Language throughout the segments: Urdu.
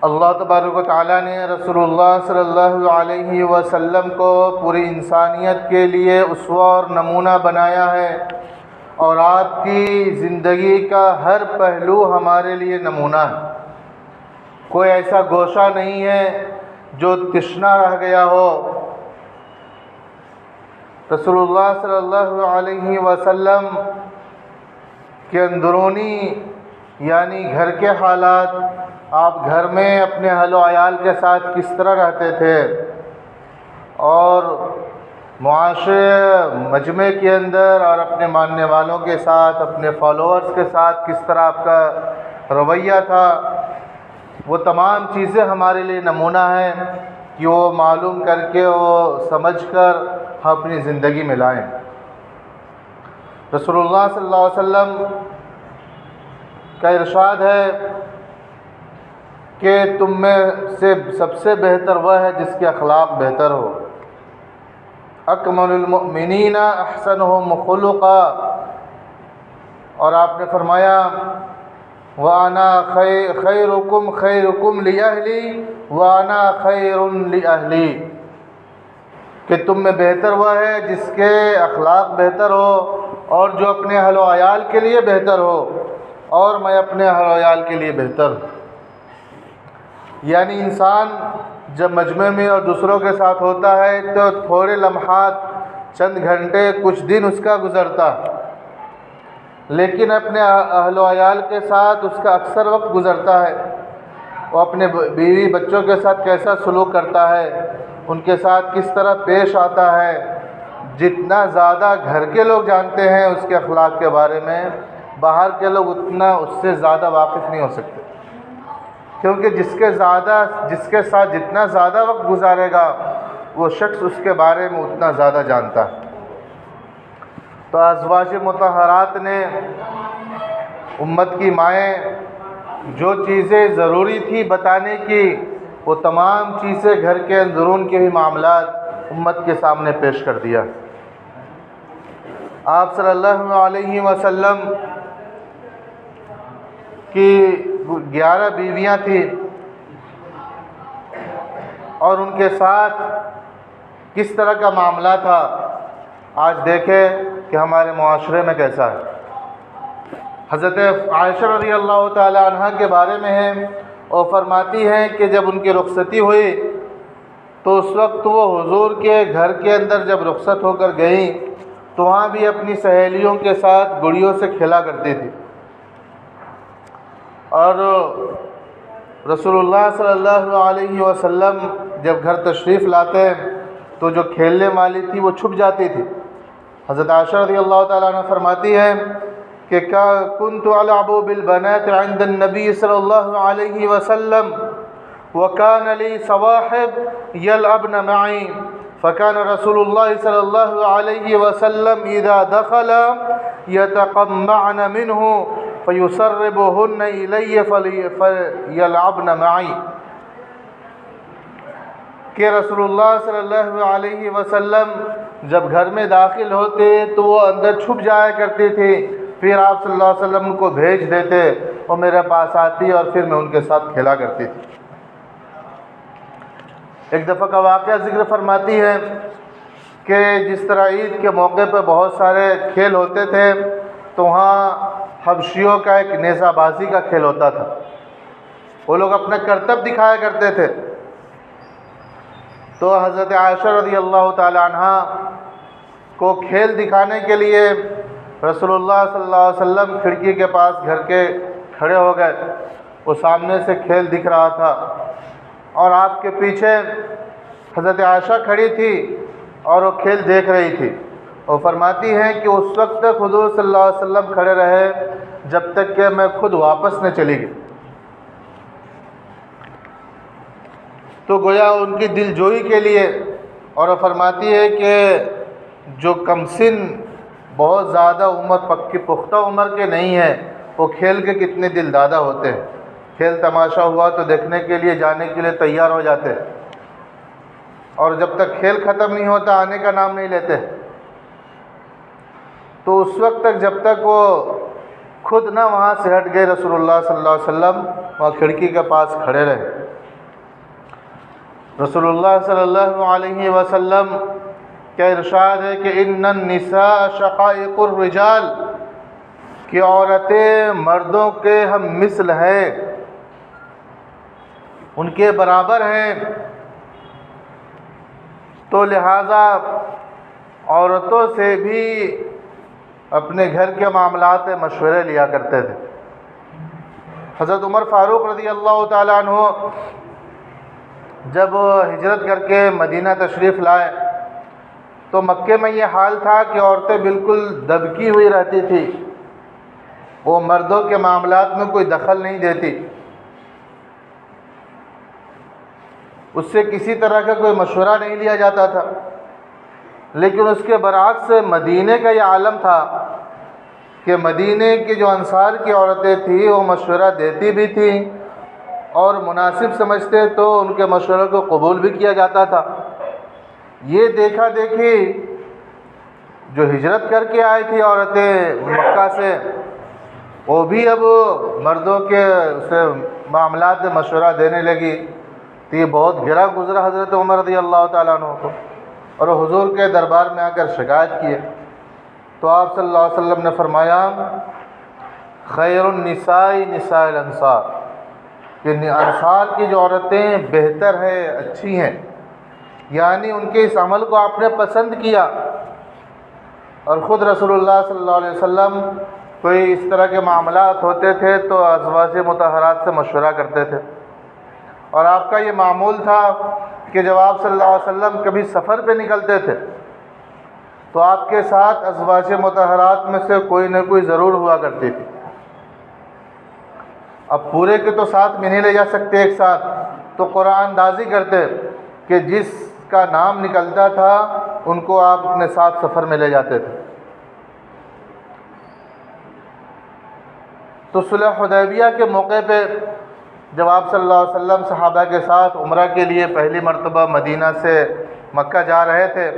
اللہ تبارک و تعالیٰ نے رسول اللہ صلی اللہ علیہ وسلم کو پوری انسانیت کے لیے اسوہ اور نمونہ بنایا ہے، اور آپ کی زندگی کا ہر پہلو ہمارے لیے نمونہ ہے۔ کوئی ایسا گوشہ نہیں ہے جو تشنا رہ گیا ہو۔ رسول اللہ صلی اللہ علیہ وسلم کے اندرونی یعنی گھر کے حالات، آپ گھر میں اپنے اہل و عیال کے ساتھ کس طرح رہتے تھے، اور معاشرے مجمع کے اندر اور اپنے ماننے والوں کے ساتھ، اپنے فالوورز کے ساتھ کس طرح آپ کا رویہ تھا، وہ تمام چیزیں ہمارے لیے نمونہ ہیں کہ وہ معلوم کر کے وہ سمجھ کر ہم اپنی زندگی میں لائیں۔ رسول اللہ صلی اللہ علیہ وسلم کا ارشاد ہے کہ تم میں سے سب سے بہتر وہ ہے جس کے اخلاق بہتر ہو۔ اکمل المؤمنین احسنهم خلقا، اور آپ نے فرمایا وَأَنَا خَيْرُكُمْ خَيْرُكُمْ لِأَهْلِي وَأَنَا خَيْرٌ لِأَهْلِي، کہ تم میں بہتر وہ ہے جس کے اخلاق بہتر ہو اور جو اپنے اہل و عیال کے لیے بہتر ہو، اور میں اپنے اہل و عیال کے لیے بہتر ہوں۔ یعنی انسان جب مجمع میں اور دوسروں کے ساتھ ہوتا ہے تو تھوڑے لمحات، چند گھنٹے، کچھ دن اس کا گزرتا، لیکن اپنے اہل و عیال کے ساتھ اس کا اکثر وقت گزرتا ہے۔ وہ اپنے بیوی بچوں کے ساتھ کیسا سلوک کرتا ہے، ان کے ساتھ کس طرح پیش آتا ہے، جتنا زیادہ گھر کے لوگ جانتے ہیں اس کے اخلاق کے بارے میں، باہر کے لوگ اتنا اس سے زیادہ واقف نہیں ہو سکتے، کیونکہ جس کے ساتھ جتنا زیادہ وقت گزارے گا وہ شخص اس کے بارے میں اتنا زیادہ جانتا ہے۔ تو ازواج مطہرات نے، امت کی مائیں، جو چیزیں ضروری تھی بتانے کی، وہ تمام چیزیں گھر کے اندرون کے ہی معاملات امت کے سامنے پیش کر دیا۔ آپ صلی اللہ علیہ وسلم کی 11 بیویاں تھیں، اور ان کے ساتھ کس طرح کا معاملہ تھا، آج دیکھیں کہ ہمارے معاشرے میں کیسا ہے۔ حضرت عائشہ رضی اللہ تعالی عنہ کے بارے میں ہے، اور فرماتی ہیں کہ جب ان کی رخصتی ہوئی تو اس وقت وہ حضور کے گھر کے اندر جب رخصت ہو کر گئیں تو وہاں بھی اپنی سہیلیوں کے ساتھ گڑیوں سے کھیلا کرتی تھی، اور رسول اللہ صلی اللہ علیہ وسلم جب گھر تشریف لاتے تو جو کھیلنے والی تھی وہ چھپ جاتی تھی۔ حضرت عائشہ رضی اللہ تعالیٰ عنہ فرماتی ہے کہ كنت ألعب بالبنات عند النبي صلی اللہ علیہ وسلم وكان لي صواحب يلعبن معي فكان رسول الله صلی اللہ علیہ وسلم اذا دخل يتقمعن منه فيسربهن إلي فيلعبن معي، کہ رسول اللہ صلی اللہ علیہ وسلم جب گھر میں داخل ہوتے تو وہ اندر چھپ جایا کرتی تھی، پھر آپ صلی اللہ علیہ وسلم کو بھیج دیتے، وہ میرے پاس آتی اور پھر میں ان کے ساتھ کھیلا کرتی تھی۔ ایک دفعہ کا واقعہ ذکر فرماتی ہے کہ جس طرح عید کے موقع پہ بہت سارے کھیل ہوتے تھے تو وہاں حبشیوں کا ایک نیزہ بازی کا کھیل ہوتا تھا، وہ لوگ اپنا کرتب دکھایا کرتے تھے۔ تو حضرت عائشہ رضی اللہ تعالی عنہ کو کھیل دکھانے کے لیے رسول اللہ صلی اللہ علیہ وسلم کھڑکی کے پاس گھر کے کھڑے ہو گئے، وہ سامنے سے کھیل دکھ رہا تھا، اور آپ کے پیچھے حضرت عائشہ کھڑی تھی اور وہ کھیل دیکھ رہی تھی۔ وہ فرماتی ہیں کہ اس وقت تک حضور صلی اللہ علیہ وسلم کھڑے رہے جب تک کہ میں خود واپس نہ چلی گئی۔ تو گویا ان کی دل جوئی کے لیے، اور وہ فرماتی ہے کہ جو کم سن، بہت زیادہ عمر پکی پختہ عمر کے نہیں ہیں، وہ کھیل کے کتنے دل دادا ہوتے ہیں، کھیل تماشا ہوا تو دیکھنے کے لیے، جانے کے لیے تیار ہو جاتے ہیں، اور جب تک کھیل ختم نہیں ہوتا آنے کا نام نہیں لیتے۔ تو اس وقت تک جب تک وہ خود نہ وہاں سے ہٹ گئے، رسول اللہ صلی اللہ علیہ وسلم وہاں کھڑکی کے پاس کھڑے رہے۔ رسول اللہ صلی اللہ علیہ وسلم کا ارشاد ہے کہ ان النساء شقائق الرجال، کہ عورتیں مردوں کے ہم مثل ہیں، ان کے برابر ہیں۔ تو لہٰذا عورتوں سے بھی اپنے گھر کے معاملات میں مشورے لیا کرتے تھے۔ حضرت عمر فاروق رضی اللہ تعالیٰ عنہ جب ہجرت کر کے مدینہ تشریف لائے تو مکے میں یہ حال تھا کہ عورتیں بالکل دبکی ہوئی رہتی تھی، وہ مردوں کے معاملات میں کوئی دخل نہیں دیتی، اس سے کسی طرح کا کوئی مشورہ نہیں لیا جاتا تھا۔ لیکن اس کے برعکس مدینے کا یہ عالم تھا کہ مدینے کی جو انصار کی عورتیں تھیں وہ مشورہ دیتی بھی تھیں، اور مناسب سمجھتے تو ان کے مشورے کو قبول بھی کیا جاتا تھا۔ یہ دیکھا دیکھی جو ہجرت کر کے آئی تھی عورتیں مکہ سے، وہ بھی اب مردوں کے سے معاملات میں مشورہ دینے لگی، تو یہ بہت گرا گزرا حضرت عمر رضی اللہ تعالیٰ عنہ کو، اور وہ حضور کے دربار میں آ کر شکایت کیے۔ تو آپ صلی اللہ علیہ وسلم نے فرمایا خیر النساء نساء الانصار، کہ انصار کی جو عورتیں بہتر ہیں، اچھی ہیں، یعنی ان کے اس عمل کو آپ نے پسند کیا۔ اور خود رسول اللہ صلی اللہ علیہ وسلم کوئی اس طرح کے معاملات ہوتے تھے تو ازواج مطہرات سے مشورہ کرتے تھے، اور آپ کا یہ معمول تھا کہ جب آپ صلی اللہ علیہ وسلم کبھی سفر پہ نکلتے تھے تو آپ کے ساتھ ازواج مطہرات میں سے کوئی نہ کوئی ضرور ہوا کرتی تھی۔ اب پورے کے تو ساتھ میں نہیں لے جا سکتے ایک ساتھ، تو قرآن اندازی کرتے کہ جس کا نام نکلتا تھا ان کو آپ اپنے ساتھ سفر میں لے جاتے تھے۔ تو صلح حدیبیہ کے موقع پہ جب آپ صلی اللہ علیہ وسلم صحابہ کے ساتھ عمرہ کے لیے پہلی مرتبہ مدینہ سے مکہ جا رہے تھے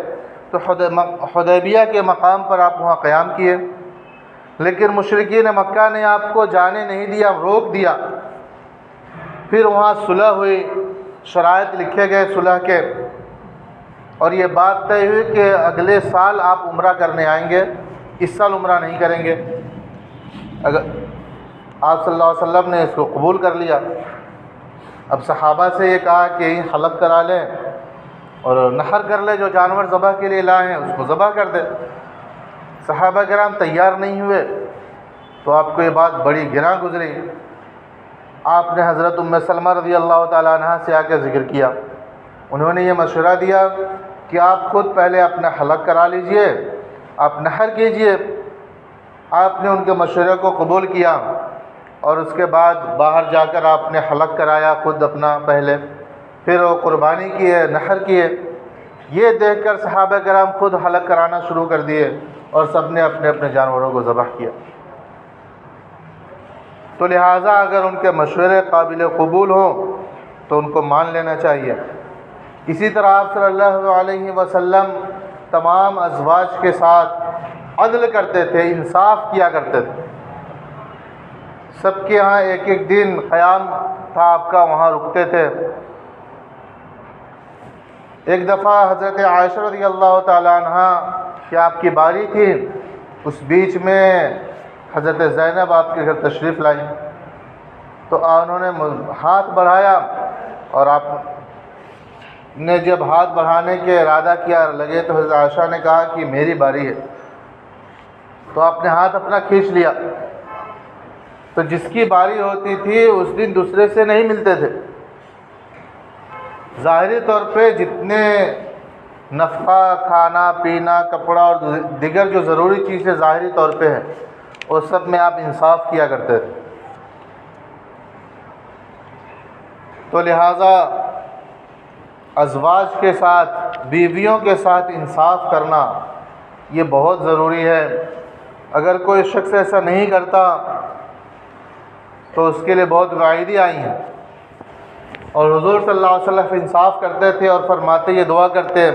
تو حدیبیہ کے مقام پر آپ وہاں قیام کیے، لیکن مشرکین مکہ نے آپ کو جانے نہیں دیا، روک دیا۔ پھر وہاں صلح ہوئی، شرائط لکھے گئے صلح کے، اور یہ بات طے ہوئی کہ اگلے سال آپ عمرہ کرنے آئیں گے، اس سال عمرہ نہیں کریں گے۔ اگر آپ صلی اللہ علیہ وسلم نے اس کو قبول کر لیا۔ اب صحابہ سے یہ کہا کہ حلق کرا لیں اور نحر کر لیں، جو جانور ذبح کے لیے لائے ہیں اس کو ذبح کر دیں۔ صحابہ کرام تیار نہیں ہوئے تو آپ کو یہ بات بڑی گراں گزری۔ آپ نے حضرت ام سلمہ رضی اللہ تعالیٰ عنہ سے آ کے ذکر کیا، انہوں نے یہ مشورہ دیا کہ آپ خود پہلے اپنا حلق کرا لیجئے، آپ نحر کیجئے۔ آپ نے ان کے مشورے کو قبول کیا، اور اس کے بعد باہر جا کر آپ نے حلق کرایا خود اپنا پہلے، پھر وہ قربانی کیے، نحر کیے۔ یہ دیکھ کر صحابہ کرام خود حلق کرانا شروع کر دیے، اور سب نے اپنے اپنے جانوروں کو ذبح کیا۔ تو لہٰذا اگر ان کے مشورے قابل قبول ہوں تو ان کو مان لینا چاہیے۔ اسی طرح آپ صلی اللہ علیہ وسلم تمام ازواج کے ساتھ عدل کرتے تھے، انصاف کیا کرتے تھے۔ سب کے ہاں ایک ایک دن قیام تھا آپ کا، وہاں رکتے تھے۔ ایک دفعہ حضرت عائشہ رضی اللہ تعالیٰ عنہ کہ آپ کی باری تھی، اس بیچ میں حضرت زینب آپ کے گھر تشریف لائیں، تو انہوں نے ہاتھ بڑھایا، اور آپ نے جب ہاتھ بڑھانے کے ارادہ کیا لگے تو حضرت عائشہ نے کہا کہ میری باری ہے، تو آپ نے ہاتھ اپنا کھینچ لیا۔ تو جس کی باری ہوتی تھی اس دن دوسرے سے نہیں ملتے تھے۔ ظاہری طور پہ جتنے نفقہ، کھانا پینا، کپڑا اور دیگر جو ضروری چیزیں ظاہری طور پہ ہیں وہ سب میں آپ انصاف کیا کرتے تھے۔ تو لہٰذا ازواج کے ساتھ، بیویوں کے ساتھ انصاف کرنا یہ بہت ضروری ہے۔ اگر کوئی شخص ایسا نہیں کرتا تو اس کے لیے بہت وعیدیں آئی ہیں، اور حضور صلی اللہ علیہ وسلم انصاف کرتے تھے اور فرماتے، یہ دعا کرتے،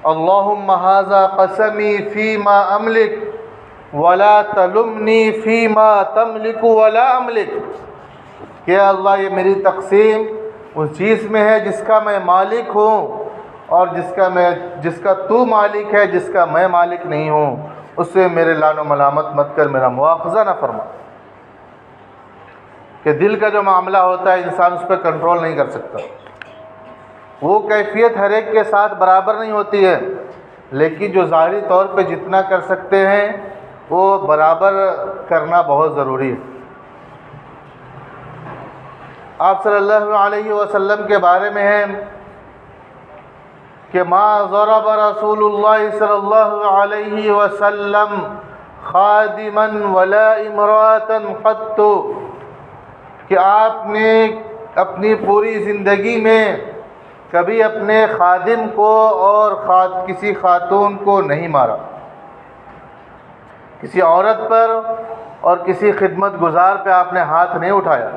اللہم ھذا قسمی فیما املک ولا تلمنی فیما تملک ولا املک، کہ اللہ یہ میری تقسیم اس چیز میں ہے جس کا میں مالک ہوں، اور جس کا تو مالک ہے، جس کا میں مالک نہیں ہوں، اس سے میرے لعن و ملامت مت کر، میرا مواخذہ نہ فرما۔ کہ دل کا جو معاملہ ہوتا ہے انسان اس پہ کنٹرول نہیں کر سکتا، وہ کیفیت ہر ایک کے ساتھ برابر نہیں ہوتی ہے، لیکن جو ظاہری طور پہ جتنا کر سکتے ہیں وہ برابر کرنا بہت ضروری ہے۔ آپ صلی اللہ علیہ وسلم کے بارے میں ہے کہ ما ضرب رسول اللہ صلی اللہ علیہ وسلم خادما ولا امرأة قط، کہ آپ نے اپنی پوری زندگی میں کبھی اپنے خادم کو اور کسی خاتون کو نہیں مارا، کسی عورت پر اور کسی خدمت گزار پہ آپ نے ہاتھ نہیں اٹھایا۔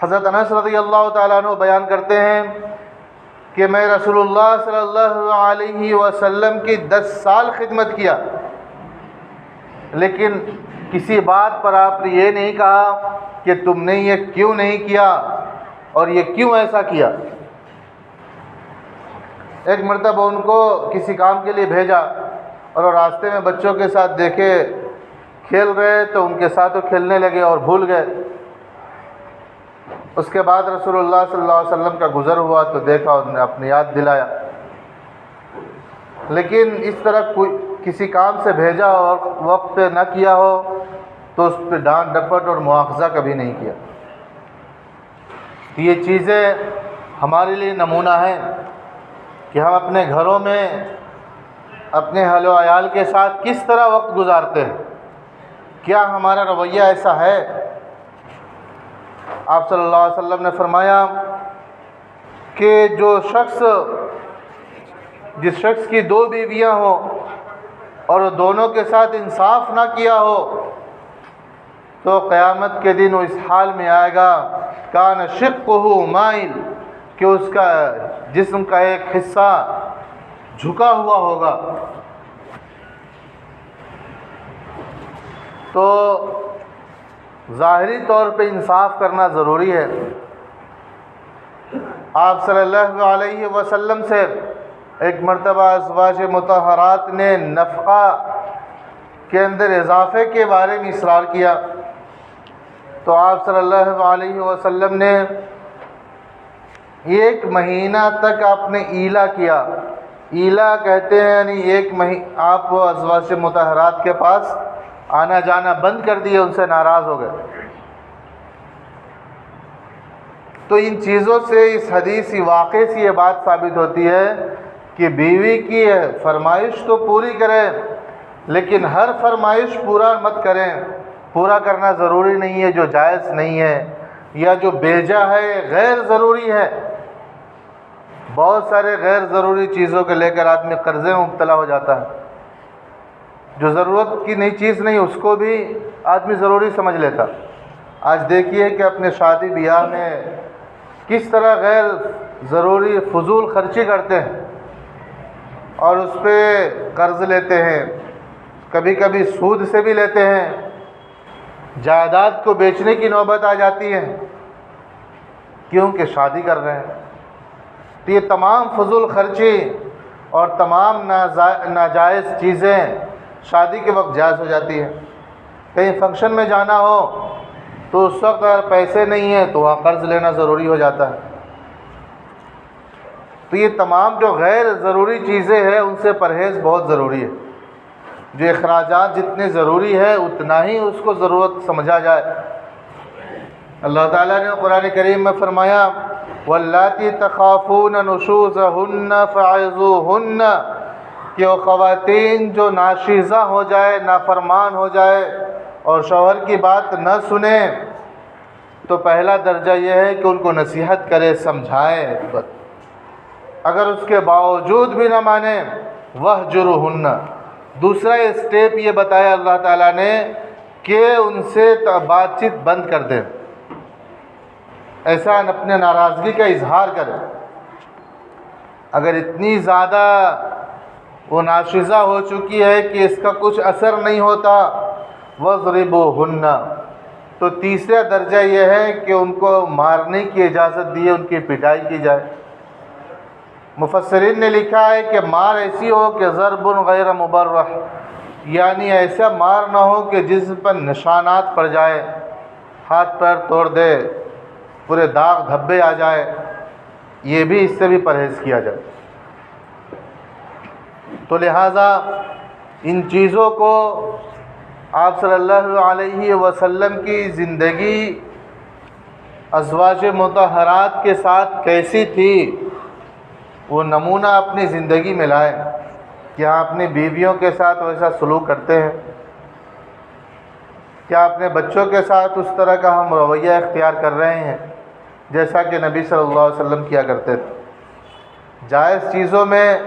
حضرت انس رضی اللہ تعالیٰ عنہ بیان کرتے ہیں کہ میں رسول اللہ صلی اللہ علیہ وسلم کی 10 سال خدمت کیا، لیکن کسی بات پر آپ نے یہ نہیں کہا کہ تم نے یہ کیوں نہیں کیا اور یہ کیوں ایسا کیا۔ ایک مرتبہ ان کو کسی کام کے لیے بھیجا اور وہ راستے میں بچوں کے ساتھ دیکھے کھیل رہے تو ان کے ساتھ وہ کھیلنے لگے اور بھول گئے۔ اس کے بعد رسول اللہ صلی اللہ علیہ وسلم کا گزر ہوا تو دیکھا اور نے اپنی یاد دلایا، لیکن اس طرح کوئی کسی کام سے بھیجا اور وقت پہ نہ کیا ہو تو اس پہ ڈانٹ ڈپٹ اور مواخذہ کبھی نہیں کیا۔ تو یہ چیزیں ہمارے لیے نمونہ ہیں کہ ہم اپنے گھروں میں اپنے اہل و عیال کے ساتھ کس طرح وقت گزارتے ہیں، کیا ہمارا رویہ ایسا ہے؟ آپ صلی اللہ علیہ وسلم نے فرمایا کہ جس شخص کی 2 بیویاں ہوں اور وہ دونوں کے ساتھ انصاف نہ کیا ہو تو قیامت کے دن وہ اس حال میں آئے گا کان شقہ مائل، کہ اس کا جسم کا ایک حصہ جھکا ہوا ہوگا۔ تو ظاہری طور پہ انصاف کرنا ضروری ہے۔ آپ صلی اللہ علیہ وسلم سے ایک مرتبہ ازواج مطہرات نے نفقہ کے اندر اضافے کے بارے میں اصرار کیا تو آپ صلی اللہ علیہ وسلم نے 1 مہینہ تک آپ نے ایلا کیا۔ ایلا کہتے ہیں یعنی 1 مہینہ آپ ازواج مطہرات کے پاس آنا جانا بند کر دیے، ان سے ناراض ہو گئے۔ تو ان چیزوں سے اس حدیثی واقعے سے یہ بات ثابت ہوتی ہے کہ بیوی کی فرمائش تو پوری کریں، لیکن ہر فرمائش پورا مت کریں۔ پورا کرنا ضروری نہیں ہے جو جائز نہیں ہے یا جو بیجا ہے، غیر ضروری ہے۔ بہت سارے غیر ضروری چیزوں کو لے کر آدمی قرضے میں مبتلا ہو جاتا ہے، جو ضرورت کی نئی چیز نہیں اس کو بھی آدمی ضروری سمجھ لیتا۔ آج دیکھیے کہ اپنے شادی بیاہ میں کس طرح غیر ضروری فضول خرچی کرتے ہیں اور اس پہ قرض لیتے ہیں، کبھی کبھی سود سے بھی لیتے ہیں، جائیداد کو بیچنے کی نوبت آ جاتی ہے کیونکہ شادی کر رہے ہیں۔ تو یہ تمام فضول خرچی اور تمام ناجائز چیزیں شادی کے وقت جائز ہو جاتی ہے۔ کہیں فنکشن میں جانا ہو تو اس وقت اگر پیسے نہیں ہیں تو وہاں قرض لینا ضروری ہو جاتا ہے۔ تو یہ تمام جو غیر ضروری چیزیں ہیں ان سے پرہیز بہت ضروری ہے۔ جو اخراجات جتنے ضروری ہے اتنا ہی اس کو ضرورت سمجھا جائے۔ اللہ تعالیٰ نے قرآن کریم میں فرمایا واللاتی تخافون نشوزہن فعظوہن، کہ وہ خواتین جو ناشیزہ ہو جائے، نافرمان ہو جائے اور شوہر کی بات نہ سنیں تو پہلا درجہ یہ ہے کہ ان کو نصیحت کرے، سمجھائے۔ اگر اس کے باوجود بھی نہ مانیں وہجرہن، دوسرا اسٹیپ یہ بتایا اللہ تعالیٰ نے کہ ان سے بات چیت بند کر دیں، ایسا اپنے ناراضگی کا اظہار کریں۔ اگر اتنی زیادہ وہ ناشیزہ ہو چکی ہے کہ اس کا کچھ اثر نہیں ہوتا، وَاضْرِبُوهُنَّ، تو تیسرا درجہ یہ ہے کہ ان کو مارنے کی اجازت دی ہے، ان کی پٹائی کی جائے۔ مفسرین نے لکھا ہے کہ مار ایسی ہو کہ ضرب غیر مبرح، یعنی ایسا مار نہ ہو کہ جس پر نشانات پڑ جائے، ہاتھ پیر توڑ دے، پورے داغ دھبے آ جائے، یہ بھی اس سے بھی پرہیز کیا جائے۔ تو لہٰذا ان چیزوں کو آپ صلی اللہ علیہ وسلم کی زندگی ازواج مطہرات کے ساتھ کیسی تھی، وہ نمونہ اپنی زندگی میں لائیں۔ کیا اپنی بیویوں کے ساتھ ویسا سلوک کرتے ہیں؟ کیا اپنے بچوں کے ساتھ اس طرح کا ہم رویہ اختیار کر رہے ہیں جیسا کہ نبی صلی اللہ علیہ وسلم کیا کرتے تھے؟ جائز چیزوں میں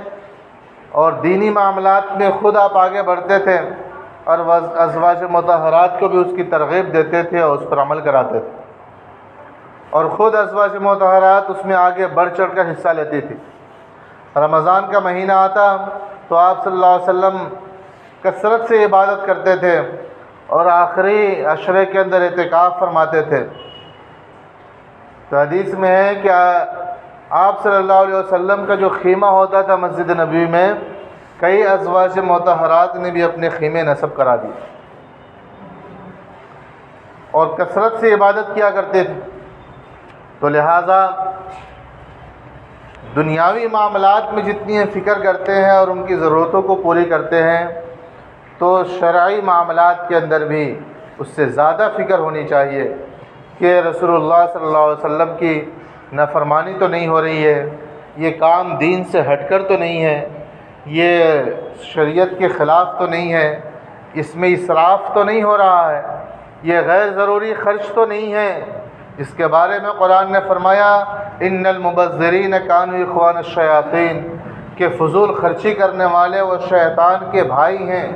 اور دینی معاملات میں خود آپ آگے بڑھتے تھے اور ازواج مطہرات کو بھی اس کی ترغیب دیتے تھے اور اس پر عمل کراتے تھے، اور خود ازواج مطہرات اس میں آگے بڑھ چڑھ کر حصہ لیتی تھی۔ رمضان کا مہینہ آتا تو آپ صلی اللہ علیہ وسلم کثرت سے عبادت کرتے تھے اور آخری عشرے کے اندر اعتکاف فرماتے تھے۔ تو حدیث میں ہے کہ آپ صلی اللہ علیہ وسلم کا جو خیمہ ہوتا تھا مسجد نبوی میں، کئی ازواج مطہرات نے بھی اپنے خیمے نصب کرا دیے اور کثرت سے عبادت کیا کرتے تھے۔ تو لہٰذا دنیاوی معاملات میں جتنی فکر کرتے ہیں اور ان کی ضرورتوں کو پوری کرتے ہیں، تو شرعی معاملات کے اندر بھی اس سے زیادہ فکر ہونی چاہیے کہ رسول اللہ صلی اللہ علیہ وسلم کی نافرمانی تو نہیں ہو رہی ہے، یہ کام دین سے ہٹ کر تو نہیں ہے، یہ شریعت کے خلاف تو نہیں ہے، اس میں اسراف تو نہیں ہو رہا ہے، یہ غیر ضروری خرچ تو نہیں ہے۔ اس کے بارے میں قرآن نے فرمایا ان المبذرین کانوا اخوان الشیاطین، کہ فضول خرچی کرنے والے وہ شیطان کے بھائی ہیں،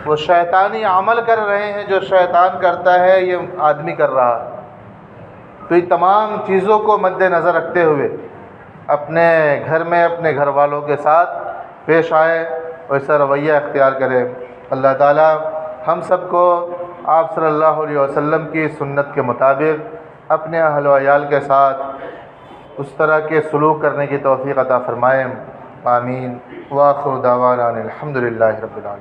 وہ شیطانی عمل کر رہے ہیں، جو شیطان کرتا ہے یہ آدمی کر رہا ہے۔ تو یہ تمام چیزوں کو مد نظر رکھتے ہوئے اپنے گھر میں اپنے گھر والوں کے ساتھ پیش آئے، ویسا رویہ اختیار کرے۔ اللہ تعالی ہم سب کو آپ صلی اللہ علیہ وسلم کی سنت کے مطابق اپنے اہل و عیال کے ساتھ اس طرح کے سلوک کرنے کی توفیق عطا فرمائے۔ آمین۔ وآخر دعوانا الحمد للہ رب العالمین۔